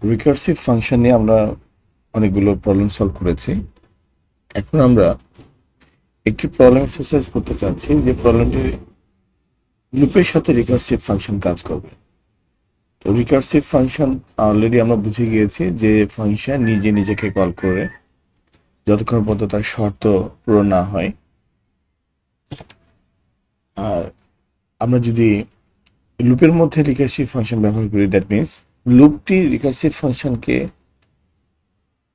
Recursive function নিয়ে আমরা অনেকগুলো প্রবলেম সলভ করেছি। এখন আমরা একটি প্রবলেম এক্সারসাইজ করতে চাচ্ছি যে প্রবলেমটি লুপের সাথে রিকার্সিভ ফাংশন কাজ করবে। তো রিকার্সিভ ফাংশন অলরেডি আমরা বুঝে গিয়েছি যে ফাংশন নিজে নিজেকে কল করে যতক্ষণ পর্যন্ত তার শর্ত পূরণ না হয়। আর আমরা যদি লুপের মধ্যে রিকার্সিভ ফাংশন ব্যবহার করি, দ্যাট মিনস লুপটি রিকার্সিভ ফাংশনকে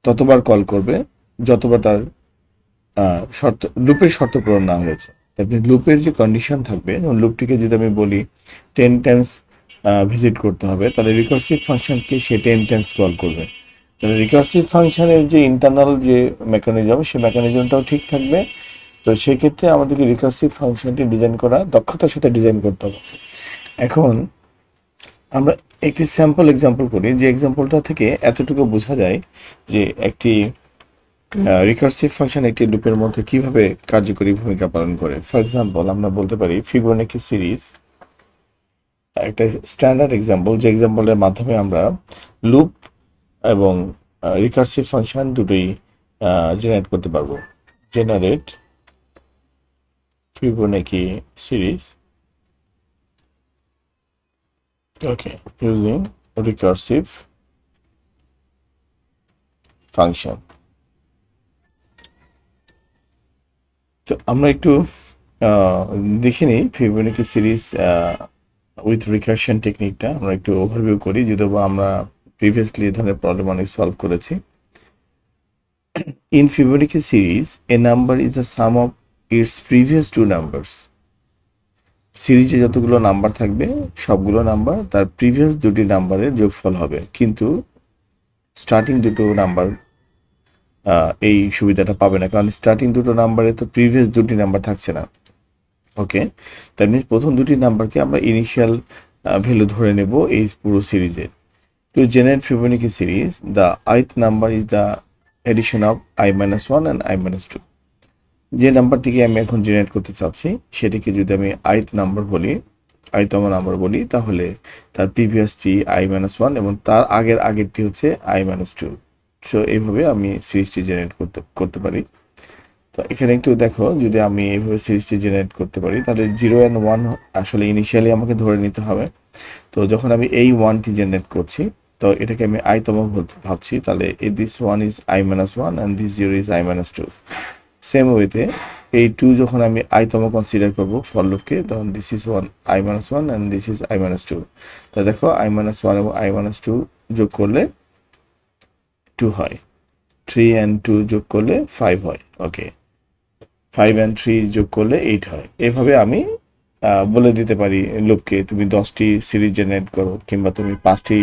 ততবার কল করবে যতবার তার লুপের শর্ত পূরণ না হয়েছে। তারপরে লুপের যে কন্ডিশন থাকবে, লুপটিকে যদি আমি বলি 10 টাইমস ভিজিট করতে হবে, তাহলে রিকার্সিভ ফাংশনকে সে 10 টাইমস কল করবে। তাহলে রিকার্সিভ ফাংশনের যে ইন্টারনাল যে মেকানিজম, সেই মেকানিজমটাও ঠিক থাকবে। তো সেক্ষেত্রে আমাদেরকে রিকার্সিভ ফাংশনটি ডিজাইন করা দক্ষতার সাথে ডিজাইন করতে হবে। এখন আমরা একটি স্যাম্পল এক্সাম্পল করি, যে এক্সাম্পলটা থেকে এতটুকু বোঝা যায় যে একটি রিকার্সিভ ফাংশন একটি লুপের মধ্যে কিভাবে কার্যকরী ভূমিকা পালন করে। ফর এক্সাম্পল আমরা বলতে পারি ফিবোনাকি সিরিজ একটা স্ট্যান্ডার্ড এক্সাম্পল, যে এক্সাম্পলের মাধ্যমে আমরা লুপ এবং রিকার্সিভ ফাংশন দুটোই জেনারেট করতে পারবো। জেনারেট ফিবোনাকি সিরিজ ওকে ইউজিং রিকার্সিভ ফাংশন। তো আমরা একটু দেখে নিই ফিবোনাকি সিরিজ উইথ রিকারশন টেকনিকটা আমরা একটু ওভারভিউ করি, যদিও আমরা প্রিভিয়াসলি এই ধরনের প্রবলেম অনেক সলভ করেছি। In Fibonacci series a number is the sum of its previous two numbers. সিরিজে যতগুলো নাম্বার থাকবে সবগুলো নাম্বার তার প্রিভিয়াস দুটি নাম্বারের যোগফল হবে, কিন্তু স্টার্টিং দুটো নাম্বার এই সুবিধাটা পাবে না, কারণ স্টার্টিং দুটো নাম্বারে তো প্রিভিয়াস দুটি নাম্বার থাকছে না। ওকে, দ্যাট মিনস প্রথম দুটি নাম্বারকে আমরা ইনিশিয়াল ভ্যালু ধরে নেব এই পুরো সিরিজের। To generate Fibonacci series the ith number is the edition of i-1 and i-2। যে নাম্বারটিকে আমি এখন জেনারেট করতে চাচ্ছি সেটিকে যদি আমি ith নাম্বার বলি, i তম নাম্বার বলি, তাহলে তার প্রিভিয়াসটি i-1 এবং তার আগেরটি হচ্ছে i-2। সো এইভাবে আমি সিরিজটি জেনারেট করতে পারি। তো এখানে একটু দেখো, যদি আমি এইভাবে সিরিজটি জেনারেট করতে পারি তাহলে 0 and 1 আসলে ইনিশিয়ালি আমাকে ধরে নিতে হবে। তো যখন আমি এই 1টি জেনারেট করছি, তো এটাকে আমি i তম ভাবছি, তাহলে this 1 is i-1 and this 0 is i-2। Same ওয়েতে এই 2 যখন আমি i তম কনসিডার করব ফর লুপকে, তখন this is 1 i-1 and this is i-2। তো দেখো i-1 এবং i-2 যোগ করলে 2 হয়, 3 and 2 যোগ করলে 5 হয়। ওকে, 5 and 3 যোগ করলে 8 হয়। এভাবে আমি বলে দিতে পারি লুপকে তুমি 10টি সিরিজ জেনারেট করো, কিংবা তুমি 5টি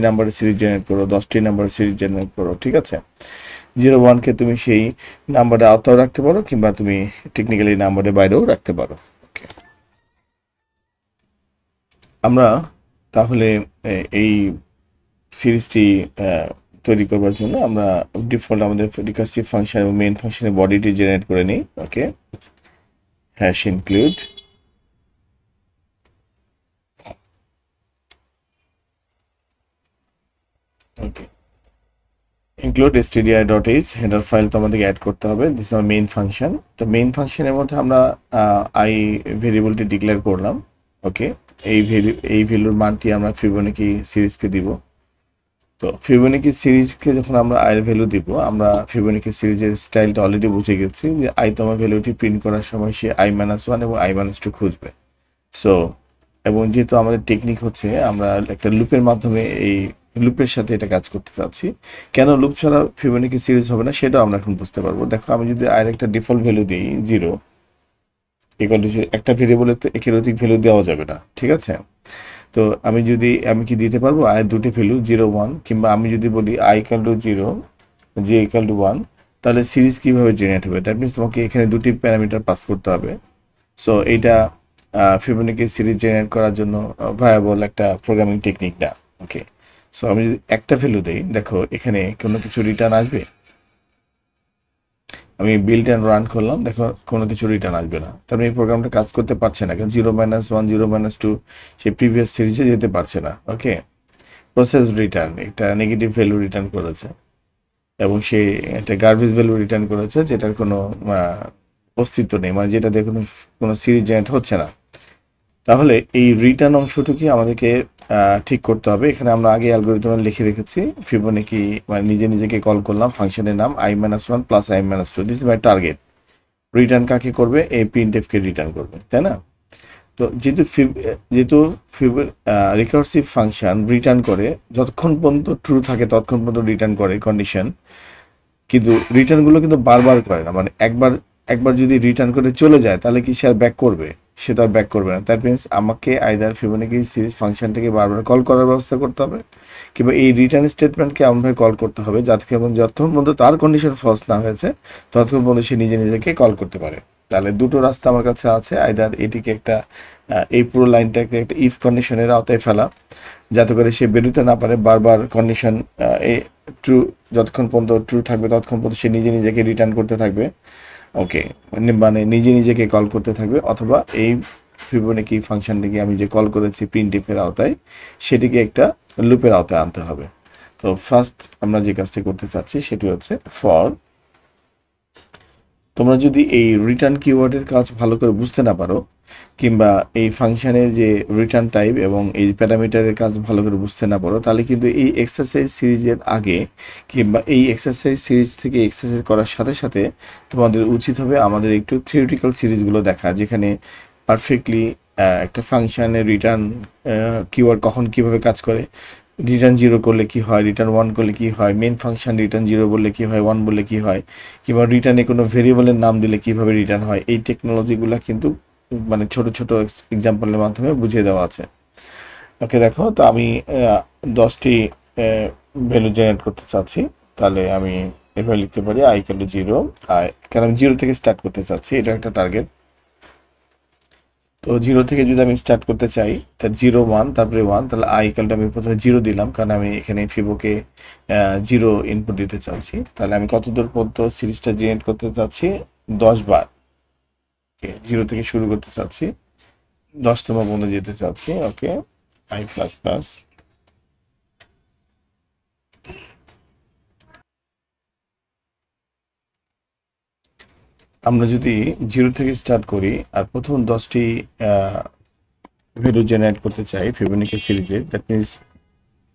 নাম্বারের সিরিজ জেনারেট করো, 10টি নাম্বারের সিরিজ জেনারেট করো। ঠিক আছে, 0-1কে তুমি সেই নাম্বারের আওতাও রাখতে পারো, কিংবা তুমি টেকনিক্যালি নাম্বারের বাইরেও রাখতে পারো। ওকে, আমরা তাহলে এই সিরিজটি তৈরি করবার জন্য আমরা ডিফল্ট আমাদের রিকার্সিভ ফাংশন এবং মেইন ফাংশনের বডিটি জেনারেট করে নিই। ওকে, হ্যাশ ইনক্লুড ওকে ইনক্লুড stdio.h হেডার ফাইল তো আমাদেরকে অ্যাড করতে হবে। দিস আমার মেইন ফাংশন। তো মেইন ফাংশনের মধ্যে আমরা আই ভেরিয়েবলটি ডিক্লেয়ার করলাম। ওকে, এই ভ্যালুর মানটি আমরা ফিবোনাকি সিরিজকে দিব। তো ফিবোনাকি সিরিজকে যখন আমরা আই এর ভ্যালু দিব, আমরা ফিবোনাকি সিরিজের স্টাইলটা অলরেডি বুঝে গেছি যে i তম ভ্যালুটি প্রিন্ট করার সময় সে i-1 এবং i-2 খুঁজবে। সো এবং যেহেতু আমাদের টেকনিক হচ্ছে আমরা একটা লুপের মাধ্যমে এই লুপের সাথে এটা কাজ করতে চাচ্ছি, কেন লুপ ছাড়া ফিবোনাকি সিরিজ হবে না সেটাও আমরা এখন বুঝতে পারবো। দেখো, আমি যদি আয়ের একটা ডিফল্ট ভ্যালু দিই 0, একটা ভেরিয়েবলে তো একের অধিক ভ্যালু দেওয়া যাবে না। ঠিক আছে, তো আমি কি দিতে পারবো আয়ের দুটি ভ্যালু 0, 1, কিংবা আমি যদি বলি i=0 j=1, তাহলে সিরিজ কিভাবে জেনারেট হবে? দ্যাট মিনস তোমাকে এখানে দুটি প্যারামিটার পাস করতে হবে। সো এইটা ফিবোনাকি সিরিজ জেনারেট করার জন্য ভায়াবল একটা প্রোগ্রামিং টেকনিক না। ওকে, সো আমি যদি একটা ভ্যালু দেই, দেখো এখানে কোনো কিছু রিটার্ন আসবে? আমি বিল্ড অ্যান্ড রান করলাম, দেখো কোনো কিছু রিটার্ন আসবে না। তার মানে এই প্রোগ্রামটা কাজ করতে পারছে না, কারণ 0-1 0-2 সেই প্রিভিয়াস সিরিজে যেতে পারছে না। ওকে, প্রসেস রিটার্ন একটা নেগেটিভ ভ্যালু রিটার্ন করেছে এবং সে একটা গার্বেজ ভ্যালু রিটার্ন করেছে যেটার কোনো অস্তিত্ব নেই, মানে যেটা দিয়ে কোনো সিরিজ জেনারেট হচ্ছে না। তাহলে এই রিটার্ন অংশটুকু আমাদেরকে ঠিক করতে হবে। এখানে আমরা আগে অ্যালগরিদমে লিখে রেখেছি ফিবোনাকি, মানে নিজে নিজেকে কল করলাম, ফাংশনের নাম i-1 plus i-2, this is my target. Return কাকে করবে? এই প্রিন্টএফ কে রিটার্ন করবে, তাই না? তো যেহেতু রিকার্সিভ ফাংশন রিটার্ন করে যতক্ষণ পর্যন্ত ট্রু থাকে ততক্ষণ পর্যন্ত রিটার্ন করে কন্ডিশন, কিন্তু রিটার্নগুলো কিন্তু বারবার করে না। মানে একবার একবার যদি রিটার্ন করে চলে যায় তাহলে কি সে আর ব্যাক করবে? সে তো আর ব্যাক করবে না। দ্যাট মিনস আমাকে আইদার ফিবোনাকি সিরিজ ফাংশনটাকে বারবার কল করার ব্যবস্থা করতে হবে, কিংবা এই রিটার্ন স্টেটমেন্টকে এমনভাবে কল করতে হবে যাতে এবং যতক্ষণ পর্যন্ত তার কন্ডিশন ফলস না হয়েছে ততক্ষণ পর্যন্ত সে নিজে নিজেকে কল করতে পারে। তাহলে দুটো রাস্তা আমার কাছে আছে, আইদার এটিকে একটা এই পুরো লাইনটাকে একটা ইফ কন্ডিশনের আওতায় ফেলা যাতে করে সে বেরোতে না পারে, বারবার কন্ডিশন ট্রু, যতক্ষণ পর্যন্ত ট্রু থাকবে ততক্ষণ পর্যন্ত সে নিজে নিজেকে রিটার্ন করতে থাকবে। ওকে, মানে নিজে নিজেকে কল করতে থাকবে, অথবা এই ফিবোনাকি ফাংশনটিকে আমি যে কল করেছি প্রিন্টএফের আওতায় সেটিকে একটা লুপের আওতায় আনতে হবে। তো ফার্স্ট আমরা যে কাজটি করতে চাচ্ছি সেটি হচ্ছে ফর। তোমরা যদি এই রিটার্ন কিওয়ার্ডের কাজ ভালো করে বুঝতে না পারো, কিংবা এই ফাংশনের যে রিটার্ন টাইপ এবং এই প্যারামিটারের কাজ ভালো করে বুঝতে না পারো, তাহলে কিন্তু এই এক্সারসাইজ সিরিজের আগে কিংবা এই এক্সারসাইজ সিরিজ থেকে এক্সারসাইজ করার সাথে সাথে তোমাদের উচিত হবে আমাদের একটু থিওরিটিক্যাল সিরিজগুলো দেখা, যেখানে পারফেক্টলি একটা ফাংশনের রিটার্ন কিওয়ার্ড কখন কিভাবে কাজ করে, রিটার্ন 0 করলে কি হয়, রিটার্ন 1 করলে কি হয়, মেন ফাংশন রিটার্ন 0 বললে কি হয়, 1 বললে কি হয়, কিংবা রিটার্নে কোনো ভেরিয়েবলের নাম দিলে কিভাবে রিটার্ন হয়। এই টেকনোলজিগুলো কিন্তু মানে ছোট ছোট এক্সাম্পলের মাধ্যমে বুঝিয়ে দেওয়া আছে। ওকে, দেখো তো আমি 10টি ভ্যালু জেনারেট করতে চাচ্ছি, তাহলে আমি এভাবে লিখতে পারি i=0, কারণ আমি 0 থেকে স্টার্ট করতে চাচ্ছি, এটা একটা টার্গেট। তো 0 থেকে যদি আমি স্টার্ট করতে চাই, তার 0 1 তারপরে 1, তাহলে i=, আমি প্রথমে 0 দিলাম কারণ আমি এখানে ফিবোকে 0 ইনপুট দিতে চাচ্ছি। তাহলে আমি কত দূর পর্যন্ত সিরিজটা জেনারেট করতে চাচ্ছি? 10 বার। 0 থেকে শুরু করতে চাচ্ছি, 10তম পর্যন্ত যেতে চাচ্ছি। ওকে, i++। আমরা যদি 0 থেকে স্টার্ট করি আর প্রথম 10টি ভ্যালু জেনারেট করতে চাই ফিবোনাকি সিরিজে, দ্যাট মিনস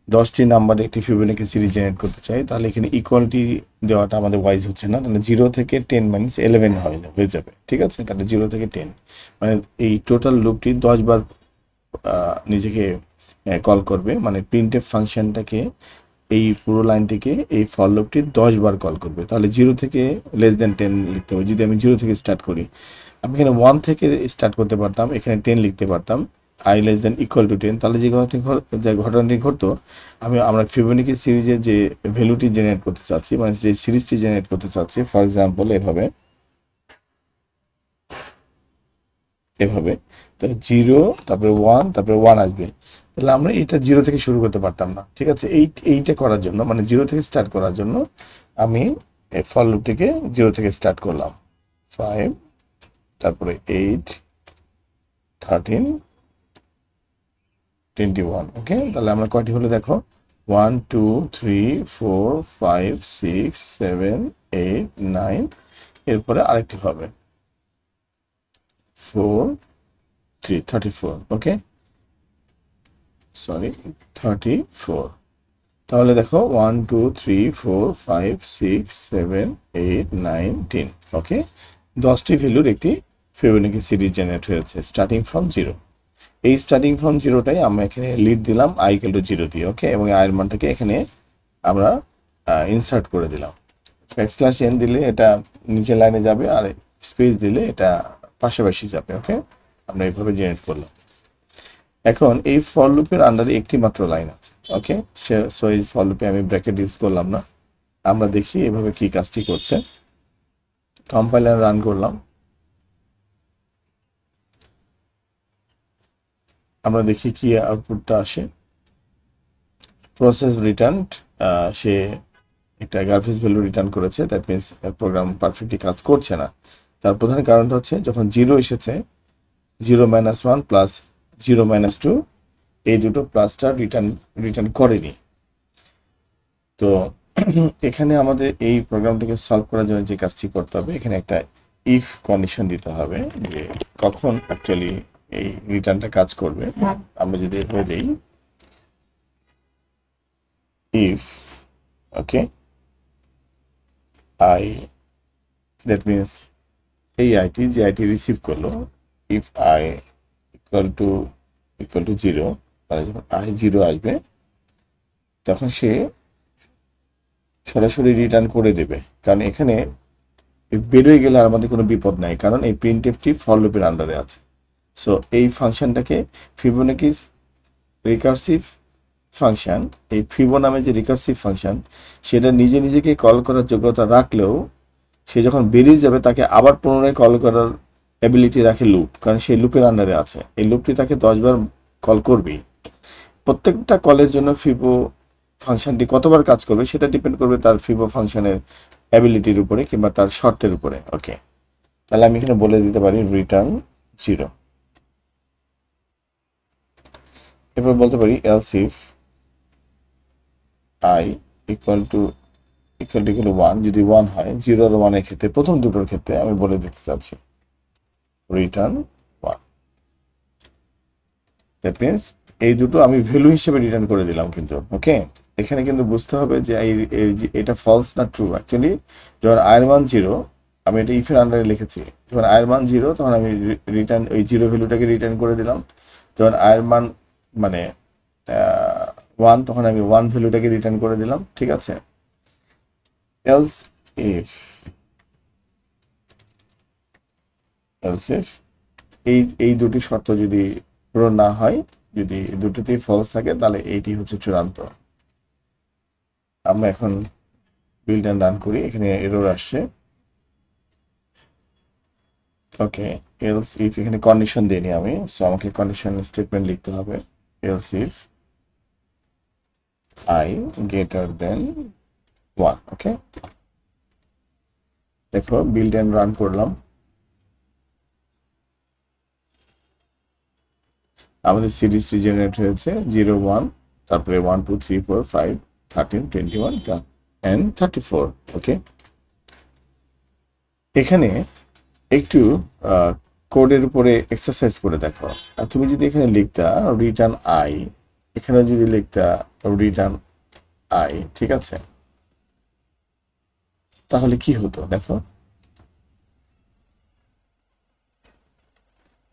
10টি নাম্বার একটি ফিবোনাকি সিরিজ জেনারেট করতে চাই, তাহলে এখানে ইকুয়ালিটি দেওয়াটা আমাদের ওয়াইজ হচ্ছে না। তাহলে 0 থেকে 10 - 11 হয়ে যাবে, ঠিক আছে? তাহলে 0 থেকে 10 মানে এই টোটাল লুপটি 10 বার নিজেকে কল করবে, মানে প্রিন্টএফ ফাংশনটাকে এই পুরো লাইনটিকে এই ফর লুপটি 10 বার কল করবে। তাহলে 0 থেকে লেস দেন 10 লিখতে হবে। যদি আমি 0 থেকে স্টার্ট করি, আমি এখানে 1 থেকে স্টার্ট করতে পারতাম, এখানে 10 লিখতে পারতাম, i<=10, তাহলে যে ঘটনাটি ঘটতো, আমরা ফিবোনাকি সিরিজের যে ভ্যালুটি জেনারেট করতে চাচ্ছি, মানে যে সিরিজটি জেনারেট করতে চাচ্ছি, ফর এক্সাম্পল এভাবে তো 0 তারপরে 1 তারপরে 1 আসবে, তাহলে আমরা এটা 0 থেকে শুরু করতে পারতাম না, ঠিক আছে? এইটা করার জন্য, মানে 0 থেকে স্টার্ট করার জন্য আমি ফর লুপটিকে 0 থেকে স্টার্ট করলাম। 5 তারপরে 8 13 21। ওকে, তাহলে আমরা কয়টি হলো দেখো, 1 2 3 4 5 6 7 8 9, এরপরে আরেকটি হবে 4 3 34। ওকে, সরি 34। তাহলে দেখো 1 2 3 4 5 6 7 8 9 10। ওকে, 10টি ভ্যালুর একটি ফিবোনাকি সিরিজ জেনারেট হয়েছে স্টার্টিং ফ্রম 0। এই স্টার্টিং ফ্রম 0টাই আমরা এখানে লিড দিলাম i=0 দিয়ে। ওকে, এবং i এর মানটাকে এখানে আমরা ইনসার্ট করে দিলাম। \n দিলে এটা নিচের লাইনে যাবে, আর স্পেস দিলে এটা পাশাপাশি যাবে। ওকে, আমরা এইভাবে জেনারেট করলাম। এখন এই ফর লুপের আন্ডারে একটি মাত্র লাইন আছে। ওকে, সো এই ফর লুপে আমি ব্র্যাকেট ইউজ করলাম না। আমরা দেখি এভাবে কি কাজটি করছে। কম্পাইলার রান করলাম, আমরা দেখি কি আউটপুটটা আসে। প্রসেস রিটার্ন, সে একটা গার্বেজ ভ্যালু রিটার্ন করেছে, দ্যাট মিনস প্রোগ্রাম পারফেক্টলি কাজ করছে না। তার প্রধান কারণটা হচ্ছে যখন 0 এসেছে, 0 - 1 প্লাস 0 - 2, এই দুটো প্লাসটা রিটার্ন করেনি। তো এখানে আমাদের এই প্রোগ্রামটাকে সলভ করার জন্য যে কাজটি করতে হবে, এখানে একটা ইফ কন্ডিশন দিতে হবে যে কখন অ্যাকচুয়ালি এই রিটার্নটা কাজ করবে। আমরা যদি এভাবে দেই if okay I, that means এই আইটি যে আইটি রিসিভ করলো, ইফ আই ইকুয়াল টু 0, মানে যখন আই 0 আসবে তখন সে সরাসরি রিটার্ন করে দেবে, কারণ এখানে বেরোয় গেলে আর আমাদের কোনো বিপদ নাই, কারণ এই প্রিন্টএফটি ফর লুপের আন্ডারে আছে। সো এই ফাংশনটাকে ফিবোনাকিস রিকার্সিভ ফাংশন, এই ফিবো নামে যে রিকার্সিভ ফাংশন, সেটা নিজে নিজেকে কল করার যোগ্যতা রাখলেও সে যখন বেরিয়ে যাবে তাকে আবার পুনরায় কল করার অ্যাবিলিটি রাখে লুপ, কারণ সেই লুপের আন্ডারে আছে। এই লুপটি তাকে 10 বার কল করবেই। প্রত্যেকটা কলের জন্য ফিবো ফাংশনটি কতবার কাজ করবে সেটা ডিপেন্ড করবে তার ফিবো ফাংশনের অ্যাবিলিটির উপরে কিংবা তার শর্তের উপরে। ওকে, তাহলে আমি এখানে বলে দিতে পারি রিটার্ন 0। এরপর বলতে পারি else if I equal to 1, যদি 1 হয়, 0 আর 1 এর ক্ষেত্রে, প্রথম দুটোর ক্ষেত্রে আমি বলে দিতে চাচ্ছি রিটার্ন 1। দ্যাট মিনস এই দুটো আমি ভ্যালু হিসেবে রিটার্ন করে দিলাম কিন্তু। ওকে, এখানে কিন্তু বুঝতে হবে যে এটা ফলস না ট্রু। অ্যাকচুয়ালি যখন আয়ের মান 0, আমি এটা ইফের আন্ডারে লিখেছি, যখন আয়ের মান 0 তখন আমি রিটার্ন ওই 0 ভ্যালুটাকে রিটার্ন করে দিলাম। যখন আয়ের মান মানে 1 তখন আমি 1 ভ্যালুটাকে রিটার্ন করে দিলাম। ঠিক আছে, else if এই দুটি শর্ত যদি পূরণ না হয়, যদি দুটোতেই ফলস থাকে, তাহলে এইটি হচ্ছে চূড়ান্ত। আমরা এখন বিল্ড এন্ড রান করি, এখানে এরর আসছে। ওকে, এলস ইফ, এখানে কন্ডিশন দিইনি আমি, সো আমাকে কন্ডিশন স্টেটমেন্ট লিখতে হবে। Else if I greater than 1। ওকে, দেখো বিল্ড এন্ড রান করলাম, আমাদের সিরিজটি জেনারেট হয়েছে 0 1, তারপরে 1 2 3 4 5 13 21 and 34। ওকে, এখানে একটু কোডের উপরে এক্সারসাইজ করে দেখো। আর তুমি যদি এখানে লিখতা রিটার্ন আই, এখানে যদি লিখতা রিটার্ন আই, ঠিক আছে, তাহলে কি হতো দেখো,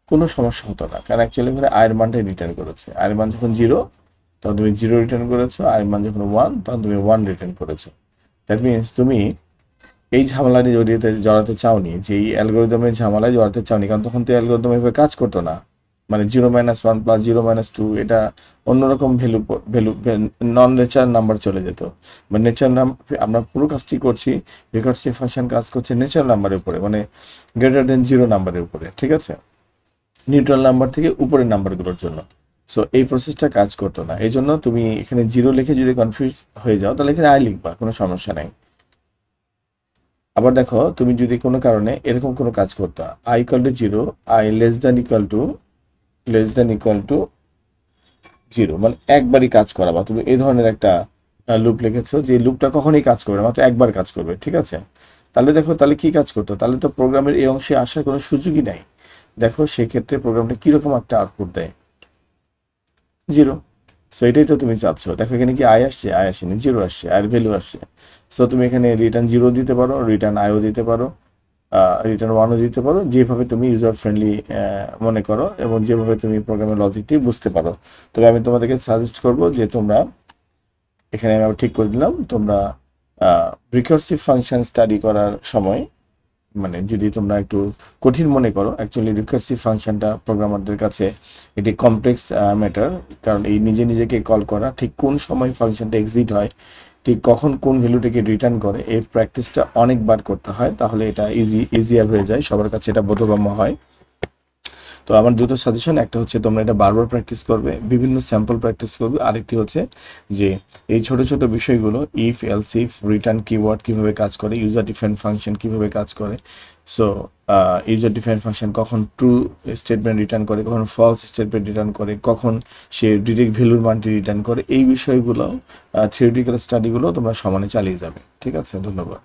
কোনো সমস্যা হতো না, কারণ অ্যাকচুয়ালি এখানে আয়ের মানটাই রিটার্ন করেছে। আয়ের মান যখন 0 তখন তুমি 0 রিটার্ন করেছো, আয়ের মান যখন 1 তখন তুমি 1 রিটার্ন করেছো। দ্যাট মিনস তুমি এই ঝামেলাটি জড়াতে চাওনি, যে এই অ্যালগোরিদমের ঝামেলায় জড়াতে চাওনি, কারণ তখন তো অ্যালগোরিদম এভাবে কাজ করতো না। মানে 0 - 1 প্লাস 0 - 2, এটা অন্যরকম ভ্যালু নন নেচার নাম্বার চলে যেত। মানে নেচার আমরা পুরো কাজটি করছি, রিকার্সিভ ফাংশন কাজ করছে নেচার নাম্বারের উপরে, মানে গ্রেটার দেন 0 নাম্বারের উপরে। ঠিক আছে, নিউট্রাল নাম্বার থেকে উপরের নাম্বারগুলোর জন্য। সো এই প্রসেসটা কাজ করতো না। এই জন্য তুমি এখানে 0 লিখে যদি কনফিউজ হয়ে যাও, তাহলে এখানে আই লিখবা, কোনো সমস্যা নাই। আবার দেখো, তুমি যদি কোনো কারণে এরকম কোনো কাজ করতা, I equal to 0, I less than equal to 0, মানে একবারই কাজ করাবা, তুমি এই ধরনের একটা লুপ লিখেছো, যে লুপটা কখনোই কাজ করবে না, মাত্র একবার কাজ করবে। ঠিক আছে, তাহলে দেখো, তাহলে কি কাজ করতো, তাহলে তো প্রোগ্রামের এই অংশে আসার কোনো সুযোগই নাই। দেখো সেক্ষেত্রে প্রোগ্রামটা কিরকম একটা আউটপুট দেয়, 0। সো এটাই তো তুমি চাচ্ছ। দেখো এখানে কি আই আসছে, আই আসেনি, 0 আসছে, আয়ের ভ্যালু আসছে। সো তুমি এখানে রিটার্ন 0 দিতে পারো, রিটার্ন আইও দিতে পারো, রিটার্ন 1ও দিতে পারো, যেভাবে তুমি ইউজার ফ্রেন্ডলি মনে করো এবং যেভাবে তুমি প্রোগ্রামের লজিকটি বুঝতে পারো। তবে আমি তোমাদেরকে সাজেস্ট করবো যে তোমরা এখানে, আমি ঠিক করে দিলাম, তোমরা রিকার্সিভ ফাংশন স্টাডি করার সময়, মানে যদি তোমরা একটু কঠিন মনে করো, অ্যাকচুয়ালি রিকার্সিভ ফাংশনটা প্রোগ্রামারদের কাছে এটি কমপ্লেক্স ম্যাটার, কারণ এই নিজে নিজেকে কল করা, ঠিক কোন সময় ফাংশনটা এক্সিট হয়, ঠিক কখন কোন ভ্যালুটাকে রিটার্ন করে, এই প্র্যাকটিসটা অনেকবার করতে হয়, তাহলে এটা ইজিয়ার হয়ে যায়, সবার কাছে এটা বোধগম্য হয়। তো আমার দুটো সাজেশন, একটা হচ্ছে তোমরা এটা বারবার প্র্যাকটিস করবে, বিভিন্ন স্যাম্পল প্র্যাকটিস করবে, আরেকটি হচ্ছে যে এই ছোট ছোট বিষয়গুলো if else if return keyword কিভাবে কাজ করে, ইউজার ডিফাইন্ড ফাংশন কিভাবে কাজ করে। সো ইউজার ডিফাইন্ড ফাংশন কখন ট্রু স্টেটমেন্ট রিটার্ন করে, কখন ফলস স্টেটমেন্ট রিটার্ন করে, কখন সে ডিরেক্ট ভ্যালুর মানটি রিটার্ন করে, এই বিষয়গুলো থিওরিটিক্যাল স্টাডিগুলো তোমরা সমানে চালিয়ে যাবে। ঠিক আছে, ধন্যবাদ।